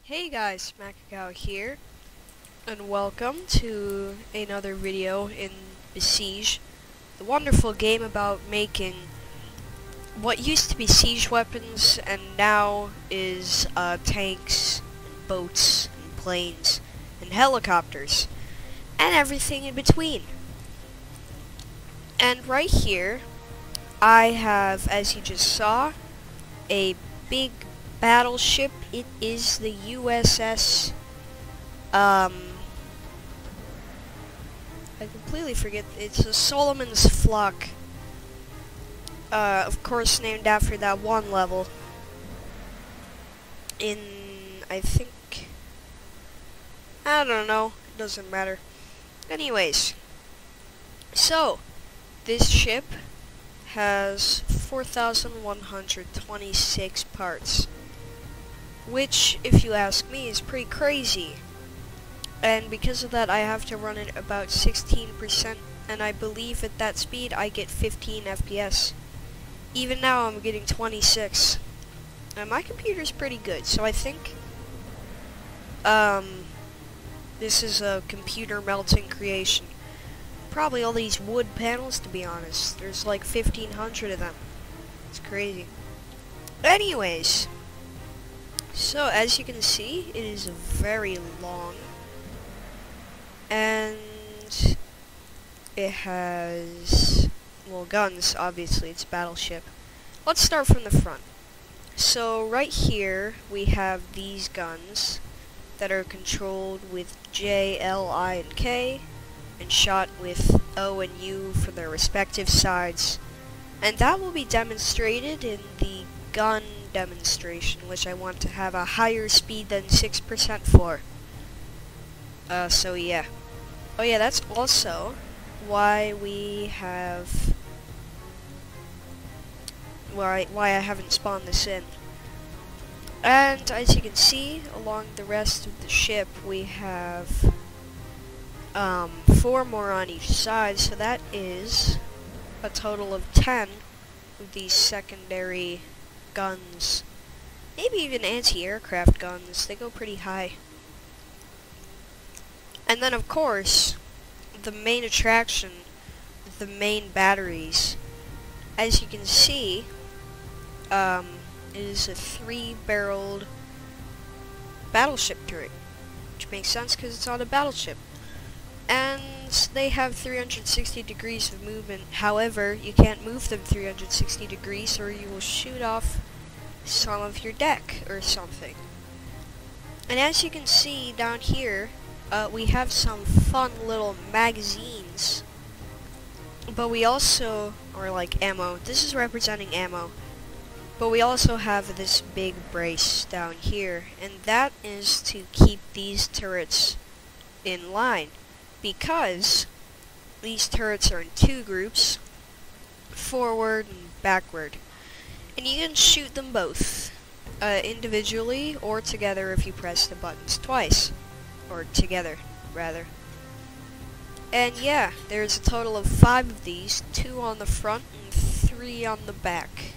Hey guys, Macacao here, and welcome to another video in Besiege, the wonderful game about making what used to be siege weapons and now is tanks, and boats, and planes, and helicopters, and everything in between. And right here, I have, as you just saw, a big battleship. It is the U.S.S. I completely forget. It's a Soloman's flock. Of course, named after that one level. I think, I don't know. It doesn't matter. Anyways, so this ship has 4,126 parts. Which, if you ask me, is pretty crazy. And because of that, I have to run it about 16%, and I believe at that speed I get 15 FPS. Even now I'm getting 26. And my computer's pretty good, so I think this is a computer melting creation. Probably all these wood panels, to be honest. There's like 1,500 of them. It's crazy. Anyways, so as you can see, it is very long, and it has, well, guns, obviously. It's a battleship. Let's start from the front. So right here we have these guns that are controlled with J, L, I, and K, and shot with O and U for their respective sides. And that will be demonstrated in the gun demonstration, which I want to have a higher speed than 6% for. So yeah. Oh yeah, that's also why we have why I haven't spawned this in. And as you can see, along the rest of the ship we have 4 more on each side, so that is a total of 10 of these secondary guns. Maybe even anti-aircraft guns. They go pretty high. And then of course, the main attraction, the main batteries. As you can see, it is a 3-barreled battleship turret, which makes sense because it's on a battleship. And they have 360 degrees of movement. However, you can't move them 360 degrees or you will shoot off some of your deck or something. And as you can see down here, we have some fun little magazines. But we also, or like ammo, this is representing ammo. But we also have this big brace down here, and that is to keep these turrets in line. Because these turrets are in 2 groups, forward and backward. And you can shoot them both, individually or together if you press the buttons twice. Or together, rather. And yeah, there's a total of 5 of these, 2 on the front and 3 on the back.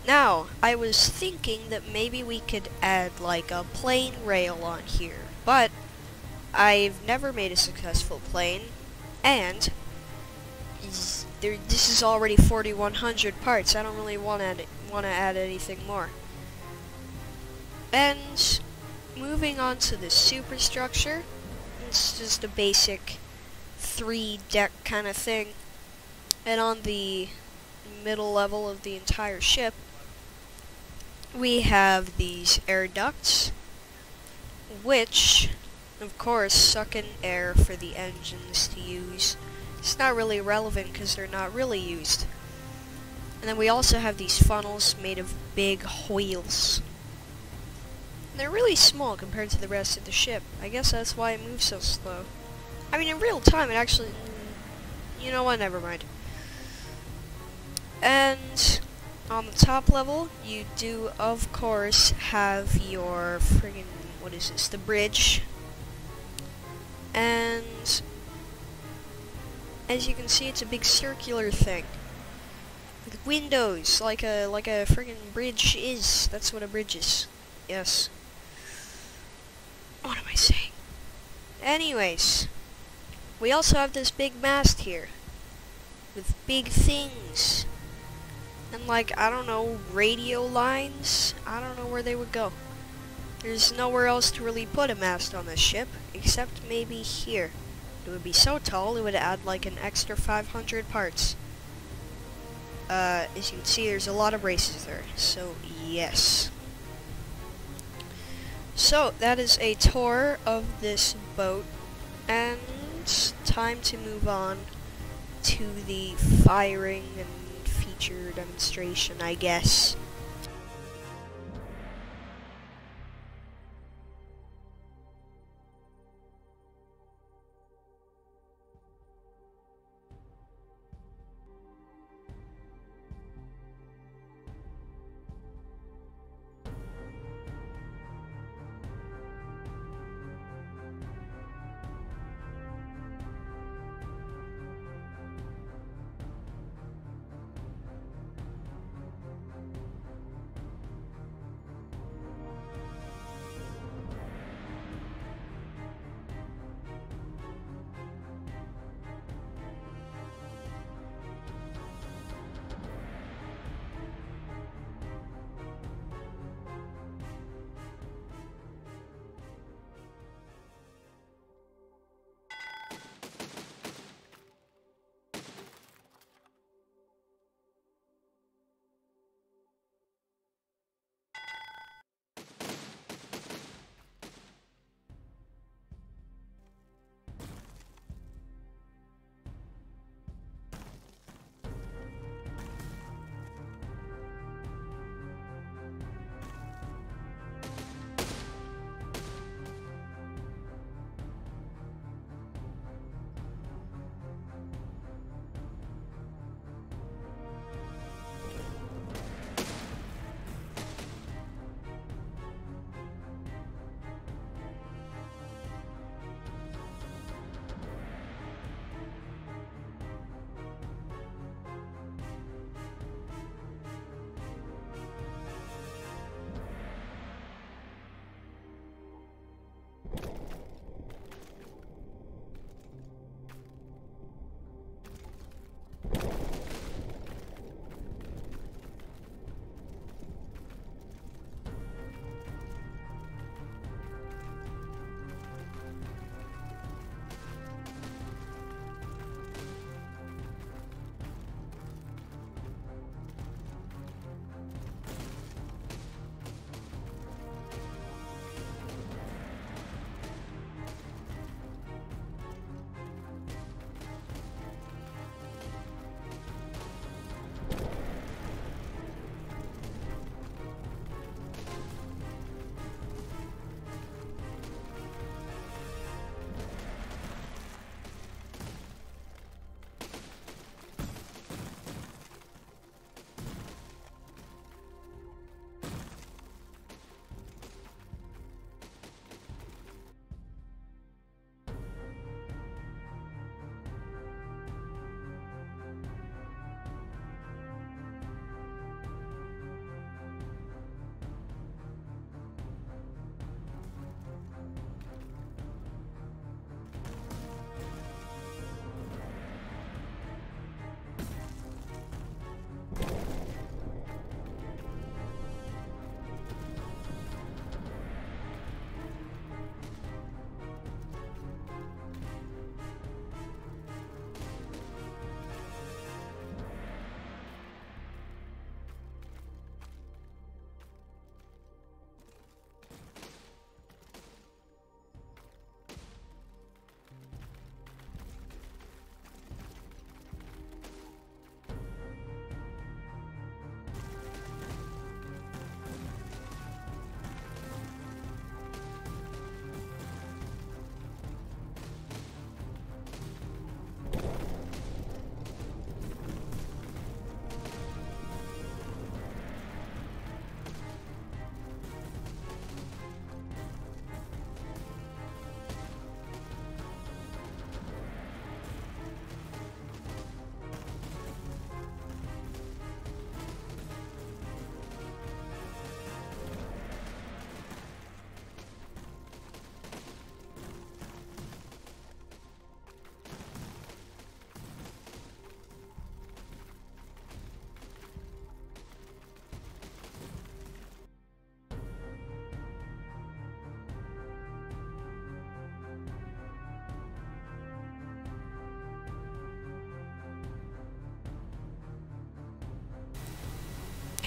Now, I was thinking that maybe we could add like a plane rail on here, but I've never made a successful plane, and this is already 4,100 parts. I don't really want to add anything more. And moving on to the superstructure, it's just a basic 3-deck kind of thing. And on the middle level of the entire ship, we have these air ducts, which of course suck in air for the engines to use. It's not really relevant because they're not really used. And then we also have these funnels made of big wheels. They're really small compared to the rest of the ship. I guess that's why it moves so slow. I mean, in real time it actually, you know what, never mind. And on the top level, you do of course have your friggin', what is this, the bridge. And as you can see, it's a big circular thing with windows, like a friggin' bridge is. That's what a bridge is. Yes. Anyways, we also have this big mast here with big things and like, I don't know, radio lines. I don't know where they would go. There's nowhere else to really put a mast on this ship except maybe here. It would be so tall it would add like an extra 500 parts. As you can see, there's a lot of braces there, so yes. So that is a tour of this boat, and time to move on to the firing and feature demonstration, I guess.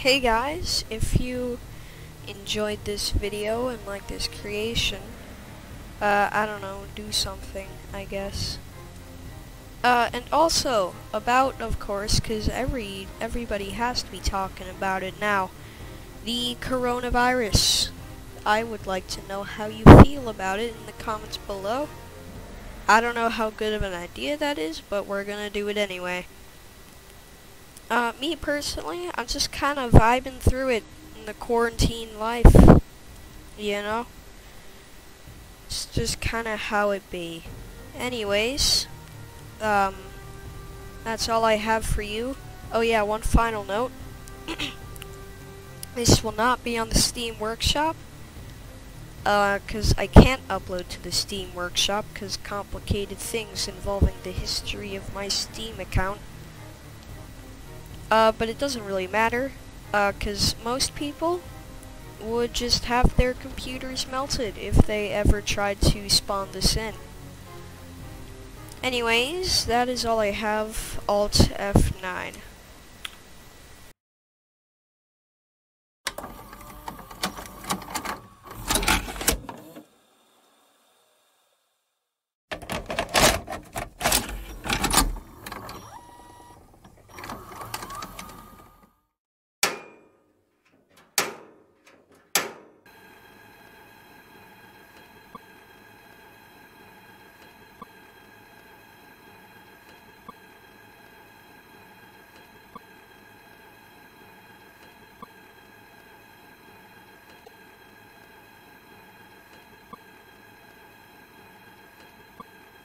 Hey guys, if you enjoyed this video and like this creation, I don't know, do something, I guess. And also, of course, because everybody has to be talking about it now, the coronavirus. I would like to know how you feel about it in the comments below. I don't know how good of an idea that is, but we're gonna do it anyway. Me personally, I'm just kind of vibing through it in the quarantine life, you know? It's just kind of how it be. Anyways, that's all I have for you. Oh yeah, one final note. This will not be on the Steam Workshop, cause I can't upload to the Steam Workshop, cause complicated things involving the history of my Steam account. But it doesn't really matter, cause most people would just have their computers melted if they ever tried to spawn this in. Anyways, that is all I have. Alt F9.